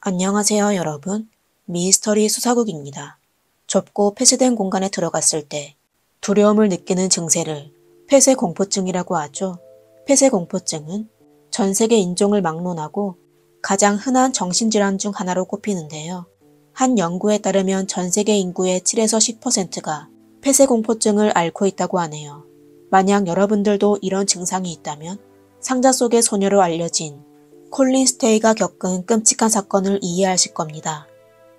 안녕하세요, 여러분. 미스터리 수사국입니다. 좁고 폐쇄된 공간에 들어갔을 때 두려움을 느끼는 증세를 폐쇄공포증이라고 하죠. 폐쇄공포증은 전 세계 인종을 막론하고 가장 흔한 정신질환 중 하나로 꼽히는데요. 한 연구에 따르면 전 세계 인구의 7에서 10%가 폐쇄공포증을 앓고 있다고 하네요. 만약 여러분들도 이런 증상이 있다면 상자 속의 소녀로 알려진 콜린 스테이가 겪은 끔찍한 사건을 이해하실 겁니다.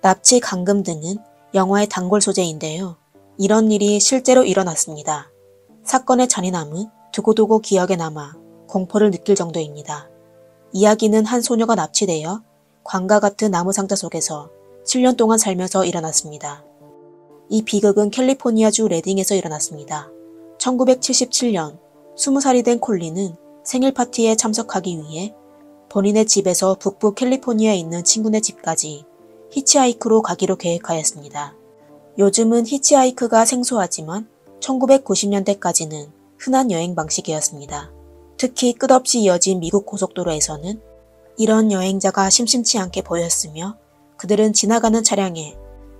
납치, 감금 등은 영화의 단골 소재인데요. 이런 일이 실제로 일어났습니다. 사건의 잔인함은 두고두고 기억에 남아 공포를 느낄 정도입니다. 이야기는 한 소녀가 납치되어 광과 같은 나무 상자 속에서 7년 동안 살면서 일어났습니다. 이 비극은 캘리포니아주 레딩에서 일어났습니다. 1977년 20살이 된 콜린은 생일 파티에 참석하기 위해 본인의 집에서 북부 캘리포니아에 있는 친구네 집까지 히치하이크로 가기로 계획하였습니다. 요즘은 히치하이크가 생소하지만 1990년대까지는 흔한 여행 방식이었습니다. 특히 끝없이 이어진 미국 고속도로에서는 이런 여행자가 심심치 않게 보였으며 그들은 지나가는 차량에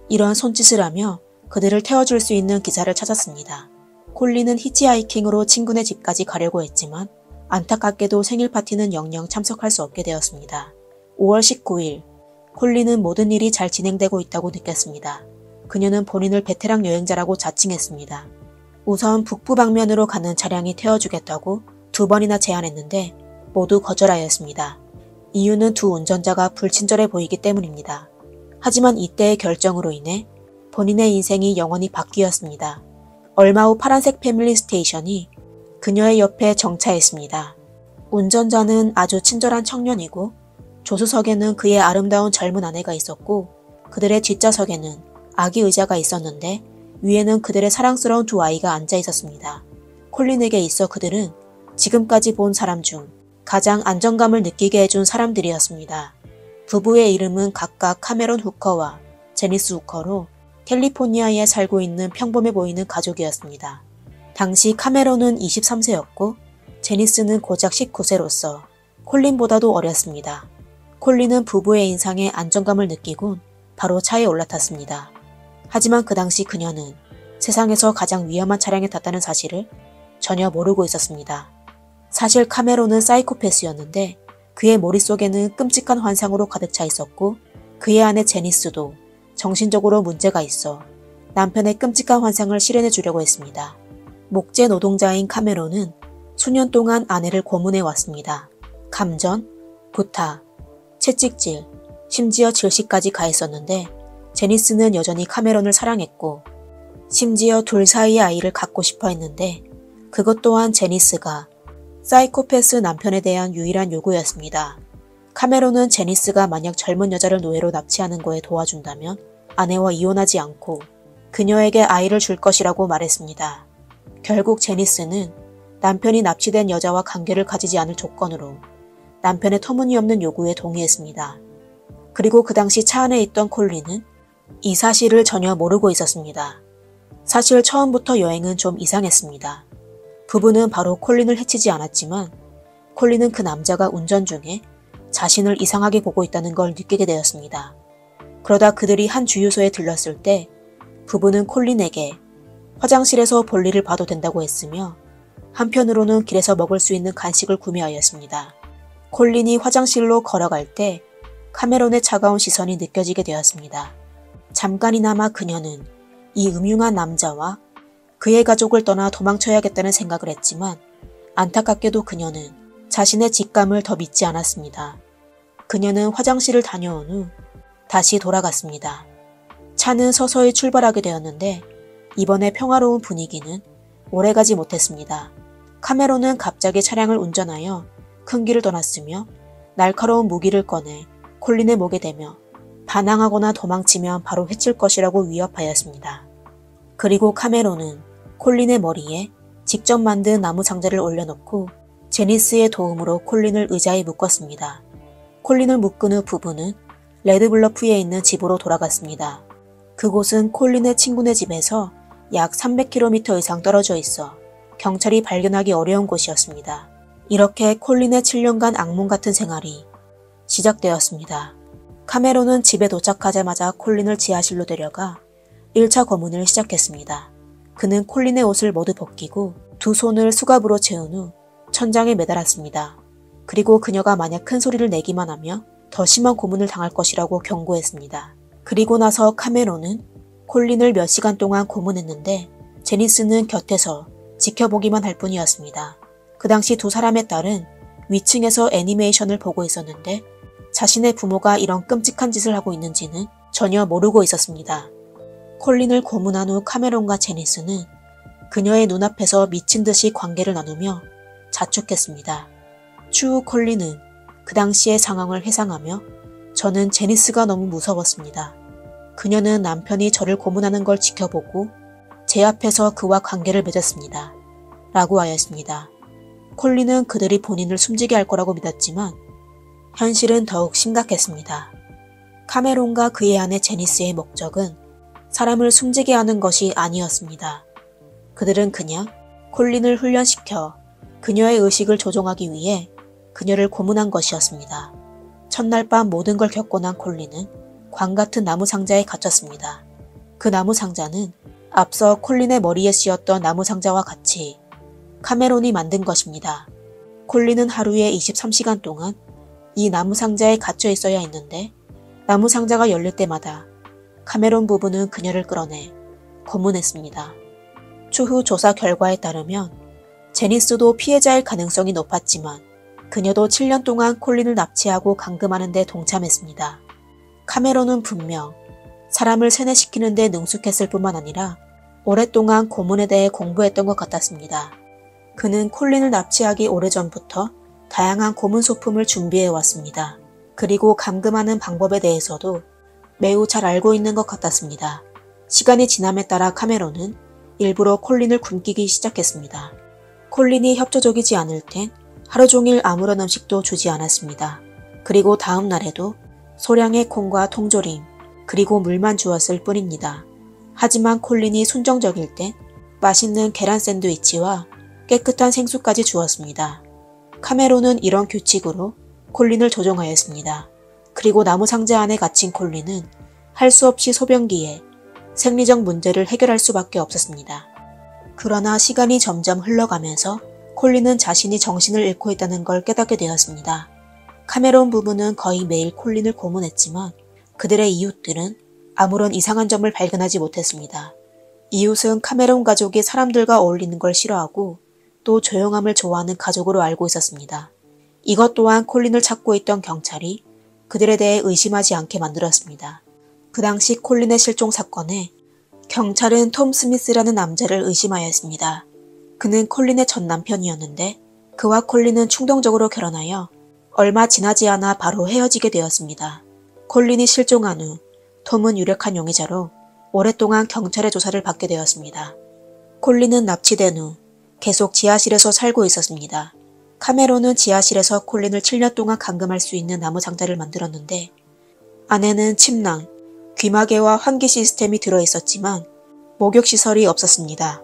이런 손짓을 하며 그들을 태워줄 수 있는 기사를 찾았습니다. 콜린은 히치하이킹으로 친구네 집까지 가려고 했지만 안타깝게도 생일 파티는 영영 참석할 수 없게 되었습니다. 5월 19일, 콜린은 모든 일이 잘 진행되고 있다고 느꼈습니다. 그녀는 본인을 베테랑 여행자라고 자칭했습니다. 우선 북부 방면으로 가는 차량이 태워주겠다고 2번이나 제안했는데 모두 거절하였습니다. 이유는 두 운전자가 불친절해 보이기 때문입니다. 하지만 이때의 결정으로 인해 본인의 인생이 영원히 바뀌었습니다. 얼마 후 파란색 패밀리 스테이션이 그녀의 옆에 정차했습니다. 운전자는 아주 친절한 청년이고 조수석에는 그의 아름다운 젊은 아내가 있었고 그들의 뒷좌석에는 아기 의자가 있었는데 위에는 그들의 사랑스러운 두 아이가 앉아 있었습니다. 콜린에게 있어 그들은 지금까지 본 사람 중 가장 안정감을 느끼게 해준 사람들이었습니다. 부부의 이름은 각각 카메론 후커와 제니스 후커로 캘리포니아에 살고 있는 평범해 보이는 가족이었습니다. 당시 카메론은 23세였고 제니스는 고작 19세로서 콜린보다도 어렸습니다. 콜린은 부부의 인상에 안정감을 느끼곤 바로 차에 올라탔습니다. 하지만 그 당시 그녀는 세상에서 가장 위험한 차량에 탔다는 사실을 전혀 모르고 있었습니다. 사실 카메론은 사이코패스였는데 그의 머릿속에는 끔찍한 환상으로 가득 차 있었고 그의 아내 제니스도 정신적으로 문제가 있어 남편의 끔찍한 환상을 실현해 주려고 했습니다. 목재 노동자인 카메론은 수년 동안 아내를 고문해 왔습니다. 감전, 구타, 채찍질, 심지어 질식까지 가했었는데 제니스는 여전히 카메론을 사랑했고 심지어 둘 사이의 아이를 갖고 싶어 했는데 그것 또한 제니스가 사이코패스 남편에 대한 유일한 요구였습니다. 카메론은 제니스가 만약 젊은 여자를 노예로 납치하는 거에 도와준다면 아내와 이혼하지 않고 그녀에게 아이를 줄 것이라고 말했습니다. 결국 제니스는 남편이 납치된 여자와 관계를 가지지 않을 조건으로 남편의 터무니없는 요구에 동의했습니다. 그리고 그 당시 차 안에 있던 콜린은 이 사실을 전혀 모르고 있었습니다. 사실 처음부터 여행은 좀 이상했습니다. 부부는 바로 콜린을 해치지 않았지만 콜린은 그 남자가 운전 중에 자신을 이상하게 보고 있다는 걸 느끼게 되었습니다. 그러다 그들이 한 주유소에 들렀을 때 부부는 콜린에게 화장실에서 볼일을 봐도 된다고 했으며 한편으로는 길에서 먹을 수 있는 간식을 구매하였습니다. 콜린이 화장실로 걸어갈 때 카메론의 차가운 시선이 느껴지게 되었습니다. 잠깐이나마 그녀는 이 음흉한 남자와 그의 가족을 떠나 도망쳐야겠다는 생각을 했지만 안타깝게도 그녀는 자신의 직감을 더 믿지 않았습니다. 그녀는 화장실을 다녀온 후 다시 돌아갔습니다. 차는 서서히 출발하게 되었는데 이번에 평화로운 분위기는 오래가지 못했습니다. 카메론은 갑자기 차량을 운전하여 큰 길을 떠났으며 날카로운 무기를 꺼내 콜린의 목에 대며 반항하거나 도망치면 바로 해칠 것이라고 위협하였습니다. 그리고 카메론은 콜린의 머리에 직접 만든 나무 상자를 올려놓고 제니스의 도움으로 콜린을 의자에 묶었습니다. 콜린을 묶은 후 부부는 레드블러프에 있는 집으로 돌아갔습니다. 그곳은 콜린의 친구네 집에서 약 300km 이상 떨어져 있어 경찰이 발견하기 어려운 곳이었습니다. 이렇게 콜린의 7년간 악몽 같은 생활이 시작되었습니다. 카메론은 집에 도착하자마자 콜린을 지하실로 데려가 1차 검문을 시작했습니다. 그는 콜린의 옷을 모두 벗기고 두 손을 수갑으로 채운 후 천장에 매달았습니다. 그리고 그녀가 만약 큰 소리를 내기만 하며 더 심한 고문을 당할 것이라고 경고했습니다. 그리고 나서 카메론은 콜린을 몇 시간 동안 고문했는데 제니스는 곁에서 지켜보기만 할 뿐이었습니다. 그 당시 두 사람의 딸은 위층에서 애니메이션을 보고 있었는데 자신의 부모가 이런 끔찍한 짓을 하고 있는지는 전혀 모르고 있었습니다. 콜린을 고문한 후 카메론과 제니스는 그녀의 눈앞에서 미친 듯이 관계를 나누며 자축했습니다. 추후 콜린은 그 당시의 상황을 회상하며 저는 제니스가 너무 무서웠습니다. 그녀는 남편이 저를 고문하는 걸 지켜보고 제 앞에서 그와 관계를 맺었습니다. 라고 하였습니다. 콜린은 그들이 본인을 숨지게 할 거라고 믿었지만 현실은 더욱 심각했습니다. 카메론과 그의 아내 제니스의 목적은 사람을 숨지게 하는 것이 아니었습니다. 그들은 그냥 콜린을 훈련시켜 그녀의 의식을 조종하기 위해 그녀를 고문한 것이었습니다. 첫날 밤 모든 걸 겪고 난 콜린은 광 같은 나무 상자에 갇혔습니다. 그 나무 상자는 앞서 콜린의 머리에 씌었던 나무 상자와 같이 카메론이 만든 것입니다. 콜린은 하루에 23시간 동안 이 나무 상자에 갇혀 있어야 했는데 나무 상자가 열릴 때마다 카메론 부부는 그녀를 끌어내 고문했습니다. 추후 조사 결과에 따르면 제니스도 피해자일 가능성이 높았지만 그녀도 7년 동안 콜린을 납치하고 감금하는 데 동참했습니다. 카메론은 분명 사람을 세뇌시키는 데 능숙했을 뿐만 아니라 오랫동안 고문에 대해 공부했던 것 같았습니다. 그는 콜린을 납치하기 오래전부터 다양한 고문 소품을 준비해왔습니다. 그리고 감금하는 방법에 대해서도 매우 잘 알고 있는 것 같았습니다. 시간이 지남에 따라 카메론은 일부러 콜린을 굶기기 시작했습니다. 콜린이 협조적이지 않을 땐 하루 종일 아무런 음식도 주지 않았습니다. 그리고 다음 날에도 소량의 콩과 통조림, 그리고 물만 주었을 뿐입니다. 하지만 콜린이 순정적일 땐 맛있는 계란 샌드위치와 깨끗한 생수까지 주었습니다. 카메론은 이런 규칙으로 콜린을 조종하였습니다. 그리고 나무 상자 안에 갇힌 콜린은 할 수 없이 소변기에 생리적 문제를 해결할 수밖에 없었습니다. 그러나 시간이 점점 흘러가면서 콜린은 자신이 정신을 잃고 있다는 걸 깨닫게 되었습니다. 카메론 부부는 거의 매일 콜린을 고문했지만 그들의 이웃들은 아무런 이상한 점을 발견하지 못했습니다. 이웃은 카메론 가족이 사람들과 어울리는 걸 싫어하고 또 조용함을 좋아하는 가족으로 알고 있었습니다. 이것 또한 콜린을 찾고 있던 경찰이 그들에 대해 의심하지 않게 만들었습니다. 그 당시 콜린의 실종 사건에 경찰은 톰 스미스라는 남자를 의심하였습니다. 그는 콜린의 전 남편이었는데 그와 콜린은 충동적으로 결혼하여 얼마 지나지 않아 바로 헤어지게 되었습니다. 콜린이 실종한 후 톰은 유력한 용의자로 오랫동안 경찰의 조사를 받게 되었습니다. 콜린은 납치된 후 계속 지하실에서 살고 있었습니다. 카메론은 지하실에서 콜린을 7년 동안 감금할 수 있는 나무 상자를 만들었는데 안에는 침낭, 귀마개와 환기 시스템이 들어있었지만 목욕시설이 없었습니다.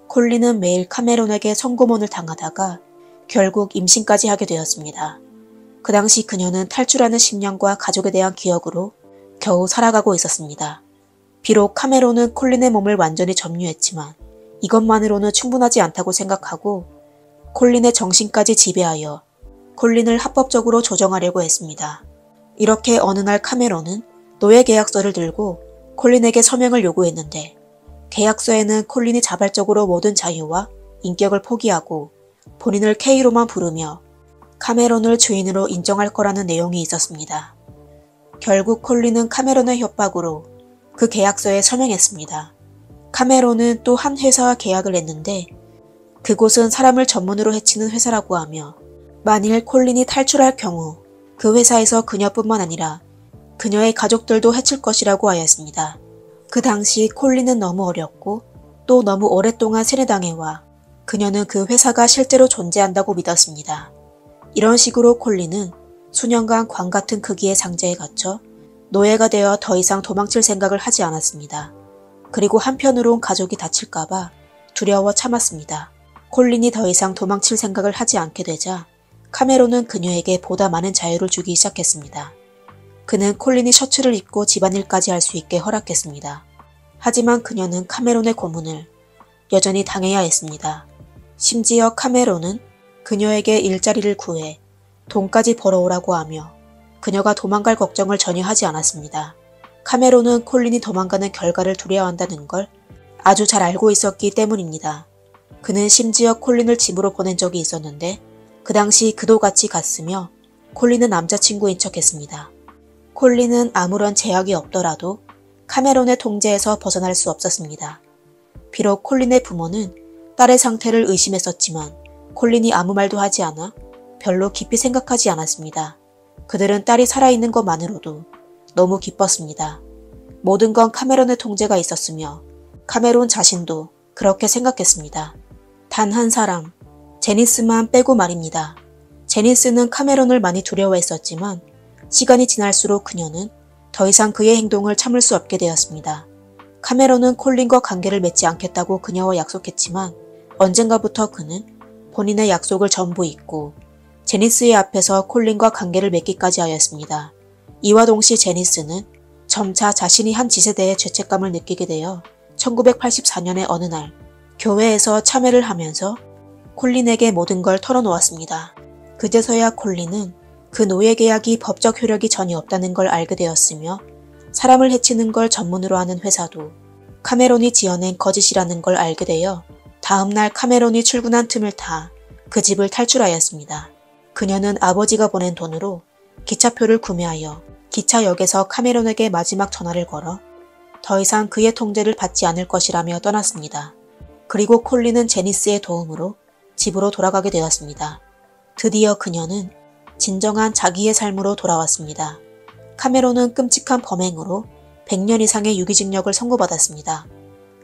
콜린은 매일 카메론에게 성고문을 당하다가 결국 임신까지 하게 되었습니다. 그 당시 그녀는 탈출하는 심령과 가족에 대한 기억으로 겨우 살아가고 있었습니다. 비록 카메론은 콜린의 몸을 완전히 점유했지만 이것만으로는 충분하지 않다고 생각하고 콜린의 정신까지 지배하여 콜린을 합법적으로 조정하려고 했습니다. 이렇게 어느 날 카메론은 노예 계약서를 들고 콜린에게 서명을 요구했는데 계약서에는 콜린이 자발적으로 모든 자유와 인격을 포기하고 본인을 K로만 부르며 카메론을 주인으로 인정할 거라는 내용이 있었습니다. 결국 콜린은 카메론의 협박으로 그 계약서에 서명했습니다. 카메론은 또 한 회사와 계약을 했는데 그곳은 사람을 전문으로 해치는 회사라고 하며 만일 콜린이 탈출할 경우 그 회사에서 그녀뿐만 아니라 그녀의 가족들도 해칠 것이라고 하였습니다. 그 당시 콜린은 너무 어렸고 또 너무 오랫동안 세뇌당해와 그녀는 그 회사가 실제로 존재한다고 믿었습니다. 이런 식으로 콜린은 수년간 광 같은 크기의 상자에 갇혀 노예가 되어 더 이상 도망칠 생각을 하지 않았습니다. 그리고 한편으론 가족이 다칠까봐 두려워 참았습니다. 콜린이 더 이상 도망칠 생각을 하지 않게 되자 카메론은 그녀에게 보다 많은 자유를 주기 시작했습니다. 그는 콜린이 셔츠를 입고 집안일까지 할 수 있게 허락했습니다. 하지만 그녀는 카메론의 고문을 여전히 당해야 했습니다. 심지어 카메론은 그녀에게 일자리를 구해 돈까지 벌어오라고 하며 그녀가 도망갈 걱정을 전혀 하지 않았습니다. 카메론은 콜린이 도망가는 결과를 두려워한다는 걸 아주 잘 알고 있었기 때문입니다. 그는 심지어 콜린을 집으로 보낸 적이 있었는데 그 당시 그도 같이 갔으며 콜린은 남자친구인 척했습니다. 콜린은 아무런 제약이 없더라도 카메론의 통제에서 벗어날 수 없었습니다. 비록 콜린의 부모는 딸의 상태를 의심했었지만 콜린이 아무 말도 하지 않아 별로 깊이 생각하지 않았습니다. 그들은 딸이 살아있는 것만으로도 너무 기뻤습니다. 모든 건 카메론의 통제가 있었으며 카메론 자신도 그렇게 생각했습니다. 단 한 사람, 제니스만 빼고 말입니다. 제니스는 카메론을 많이 두려워했었지만 시간이 지날수록 그녀는 더 이상 그의 행동을 참을 수 없게 되었습니다. 카메론은 콜린과 관계를 맺지 않겠다고 그녀와 약속했지만 언젠가부터 그는 본인의 약속을 전부 잊고 제니스의 앞에서 콜린과 관계를 맺기까지 하였습니다. 이와 동시 제니스는 점차 자신이 한 짓에 대해 죄책감을 느끼게 되어 1984년의 어느 날 교회에서 참회를 하면서 콜린에게 모든 걸 털어놓았습니다. 그제서야 콜린은 그 노예 계약이 법적 효력이 전혀 없다는 걸 알게 되었으며 사람을 해치는 걸 전문으로 하는 회사도 카메론이 지어낸 거짓이라는 걸 알게 되어 다음날 카메론이 출근한 틈을 타 그 집을 탈출하였습니다. 그녀는 아버지가 보낸 돈으로 기차표를 구매하여 기차역에서 카메론에게 마지막 전화를 걸어 더 이상 그의 통제를 받지 않을 것이라며 떠났습니다. 그리고 콜린은 제니스의 도움으로 집으로 돌아가게 되었습니다. 드디어 그녀는 진정한 자기의 삶으로 돌아왔습니다. 카메론은 끔찍한 범행으로 100년 이상의 유기징역을 선고받았습니다.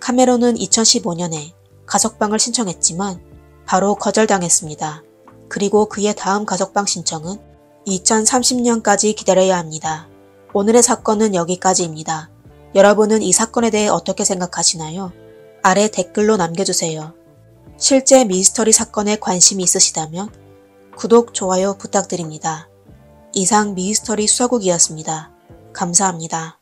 카메론은 2015년에 가석방을 신청했지만 바로 거절당했습니다. 그리고 그의 다음 가석방 신청은 2030년까지 기다려야 합니다. 오늘의 사건은 여기까지입니다. 여러분은 이 사건에 대해 어떻게 생각하시나요? 아래 댓글로 남겨주세요. 실제 미스터리 사건에 관심이 있으시다면 구독, 좋아요 부탁드립니다. 이상 미스터리 수사국이었습니다. 감사합니다.